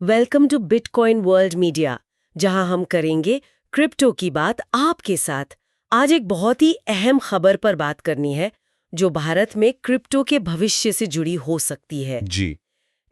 Welcome to Bitcoin World Media, जहां हम करेंगे क्रिप्टो की बात आपके साथ। आज एक बहुत ही अहम खबर पर बात करनी है जो भारत में क्रिप्टो के भविष्य से जुड़ी हो सकती है। जी।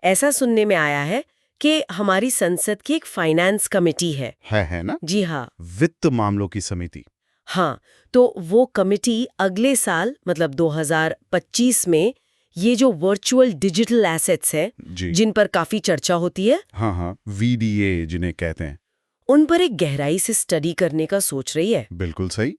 ऐसा सुनने में आया है कि हमारी संसद की एक फाइनेंस कमेटी है ना। जी हाँ। वित्त मामलों की समिति। हाँ, तो वो कमेटी अगले साल मतलब 2025 में ये जो वर्चुअल डिजिटल एसेट्स है जी। जिन पर काफी चर्चा होती है, हाँ, वीडीए जिन्हें कहते हैं। उन पर एक गहराई से स्टडी करने का सोच रही है। बिल्कुल सही।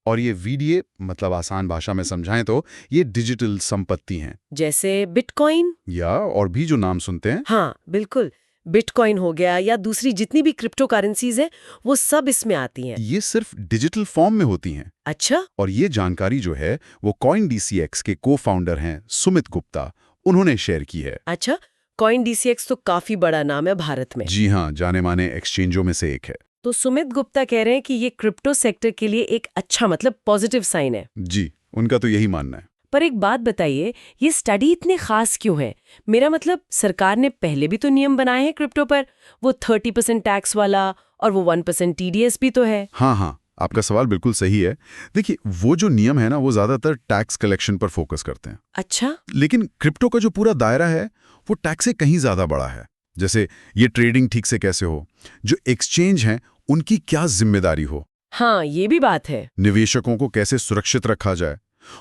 और ये वीडीए मतलब आसान भाषा में समझाएं तो ये डिजिटल संपत्ति हैं। जैसे बिटकॉइन। या और भी जो नाम सुनते हैं। हाँ बिल्कुल, बिटकॉइन हो गया या दूसरी जितनी भी क्रिप्टो करेंसीज हैं वो सब इसमें आती हैं। ये सिर्फ डिजिटल फॉर्म में होती हैं। अच्छा। और ये जानकारी जो है वो CoinDCX के को-फाउंडर हैं सुमित गुप्ता, उन्होंने शेयर की है। अच्छा, CoinDCX तो काफी बड़ा नाम है भारत में। जी हाँ, जाने माने एक्सचेंजों में से एक है। तो सुमित गुप्ता कह रहे हैं कि ये क्रिप्टो सेक्टर के लिए एक अच्छा मतलब पॉजिटिव साइन है। जी, उनका तो यही मानना है। पर एक बात बताइए, ये स्टडी इतने खास क्यों है? मेरा मतलब सरकार ने पहले भी तो नियम बनाए हैं क्रिप्टो पर, वो 30% टैक्स वाला और वो 1% TDS भी तो है। हाँ, आपका सवाल बिल्कुल सही है। देखिए, वो जो नियम है ना वो ज्यादातर टैक्स कलेक्शन पर फोकस करते हैं। अच्छा। लेकिन क्रिप्टो का जो पूरा दायरा है वो टैक्स से कहीं ज्यादा बड़ा है। जैसे ये ट्रेडिंग ठीक से कैसे हो, जो एक्सचेंज हैं उनकी क्या जिम्मेदारी हो, हाँ ये भी बात है। निवेशकों को कैसे सुरक्षित रखा जाए,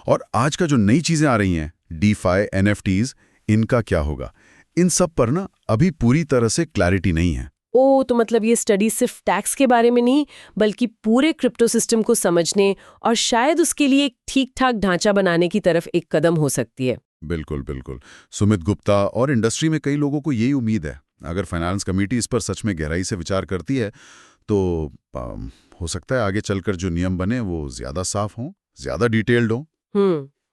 और आज का जो नई चीजें आ रही हैं DeFi, NFTs, इनका क्या होगा, इन सब पर ना अभी पूरी तरह से क्लैरिटी नहीं है। ओ, तो मतलब ये स्टडी सिर्फ टैक्स के बारे में नहीं बल्कि पूरे क्रिप्टो सिस्टम को समझने और शायद उसके लिए एक ठीक-ठाक ढांचा बनाने की तरफ एक कदम हो सकती है। बिल्कुल। सुमित गुप्ता और इंडस्ट्री में कई लोगों को यही उम्मीद है। अगर फाइनेंस कमेटी इस पर सच में गहराई से विचार करती है तो हो सकता है आगे चलकर जो नियम बने वो ज्यादा साफ हों, ज्यादा डिटेल्ड हों,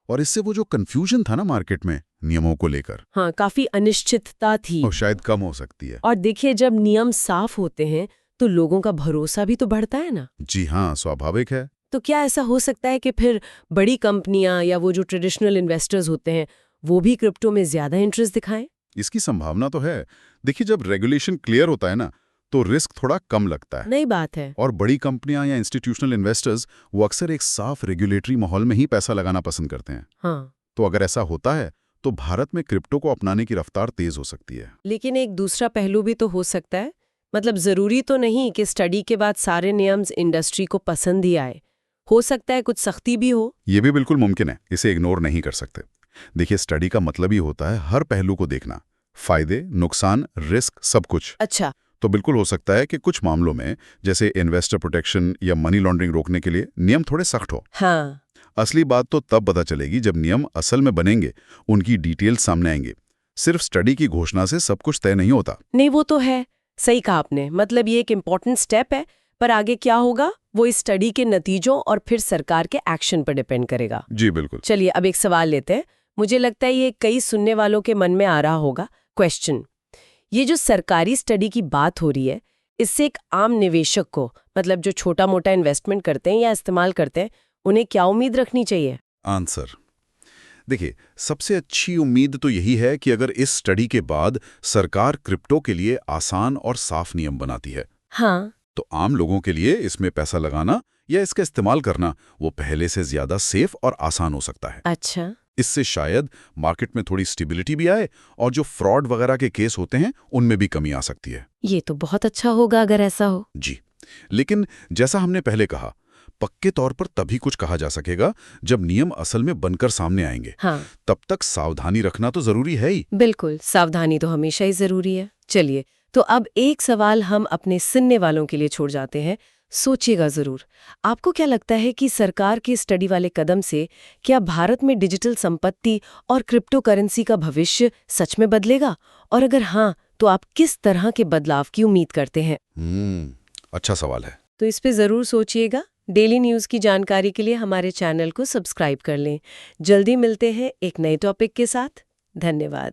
और इससे वो जो कंफ्यूजन था ना मार्केट में नियमों को लेकर, हाँ, काफी अनिश्चितता थी। वो शायद कम हो सकती है। और देखिए, जब नियम साफ होते हैं तो लोगों का भरोसा भी तो बढ़ता है ना। जी हाँ, स्वाभाविक है। तो क्या ऐसा हो सकता है कि फिर बड़ी कंपनियां या वो जो ट्रेडिशनल इन्वेस्टर्स होते हैं वो भी क्रिप्टो में ज्यादा इंटरेस्ट दिखाएं? इसकी संभावना तो है। देखिए, जब रेगुलेशन क्लियर होता है ना तो रिस्क थोड़ा कम लगता है। नई बात है। और बड़ी कंपनियां या इंस्टीट्यूशनल इन्वेस्टर्स वो अक्सर एक साफ रेगुलेटरी माहौल में ही पैसा लगाना पसंद करते हैं। हाँ, तो अगर ऐसा होता है तो भारत में क्रिप्टो को अपनाने की रफ्तार तेज हो सकती है। लेकिन एक दूसरा पहलू भी तो हो सकता है। मतलब जरूरी तो नहीं कि स्टडी के बाद सारे नियम्स इंडस्ट्री को पसंद ही आए। हो सकता है कुछ सख्ती भी हो। ये भी बिल्कुल मुमकिन है, इसे इग्नोर नहीं कर सकते। देखिए, स्टडी का मतलब ही होता है हर पहलू को देखना, फायदे, नुकसान, रिस्क, सब कुछ। अच्छा। तो बिल्कुल हो सकता है कि कुछ मामलों में जैसे इन्वेस्टर प्रोटेक्शन या मनी लॉन्ड्रिंग रोकने के लिए नियम थोड़े सख्त हो। हाँ। असली बात तो तब पता चलेगी जब नियम असल में बनेंगे, उनकी डिटेल्स सामने आएंगे। सिर्फ स्टडी की घोषणा से सब कुछ तय नहीं होता। नहीं, वो तो है। सही कहा आपने। मतलब ये एक इम्पॉर्टेंट स्टेप है, पर आगे क्या होगा वो इस स्टडी के नतीजों और फिर सरकार के एक्शन पर डिपेंड करेगा। जी बिल्कुल। चलिए अब एक सवाल लेते हैं। मुझे लगता है ये कई सुनने वालों के मन में आ रहा होगा क्वेश्चन। ये जो सरकारी स्टडी की बात हो रही है, इससे एक आम निवेशक को, मतलब जो छोटा मोटा इन्वेस्टमेंट करते हैं या इस्तेमाल करते हैं, उन्हें क्या उम्मीद रखनी चाहिए? आंसर देखिए, सबसे अच्छी उम्मीद तो यही है कि अगर इस स्टडी के बाद सरकार क्रिप्टो के लिए आसान और साफ नियम बनाती है, हाँ। तो आम लोगों के लिए इसमें पैसा लगाना या इसका इस्तेमाल करना वो पहले से ज्यादा सेफ और आसान हो सकता है। अच्छा। इससे शायद मार्केट में थोड़ी स्टेबिलिटी भी आए और जो फ्रॉड वगैरह के केस होते हैं उनमें भी कमी आ सकती है। ये तो बहुत अच्छा होगा अगर ऐसा हो। जी, लेकिन जैसा हमने पहले कहा, पक्के तौर पर तभी कुछ कहा जा सकेगा जब नियम असल में बनकर सामने आएंगे। हाँ। तब तक सावधानी रखना तो जरूरी है ही। बिल्कुल, सावधानी तो हमेशा ही जरूरी है। चलिए, तो अब एक सवाल हम अपने सुनने वालों के लिए छोड़ जाते हैं। सोचिएगा जरूर, आपको क्या लगता है कि सरकार के स्टडी वाले कदम से क्या भारत में डिजिटल संपत्ति और क्रिप्टो करेंसी का भविष्य सच में बदलेगा? और अगर हाँ, तो आप किस तरह के बदलाव की उम्मीद करते हैं? अच्छा सवाल है। तो इस पे जरूर सोचिएगा। डेली न्यूज़ की जानकारी के लिए हमारे चैनल को सब्सक्राइब कर लें। जल्दी मिलते हैं एक नए टॉपिक के साथ। धन्यवाद।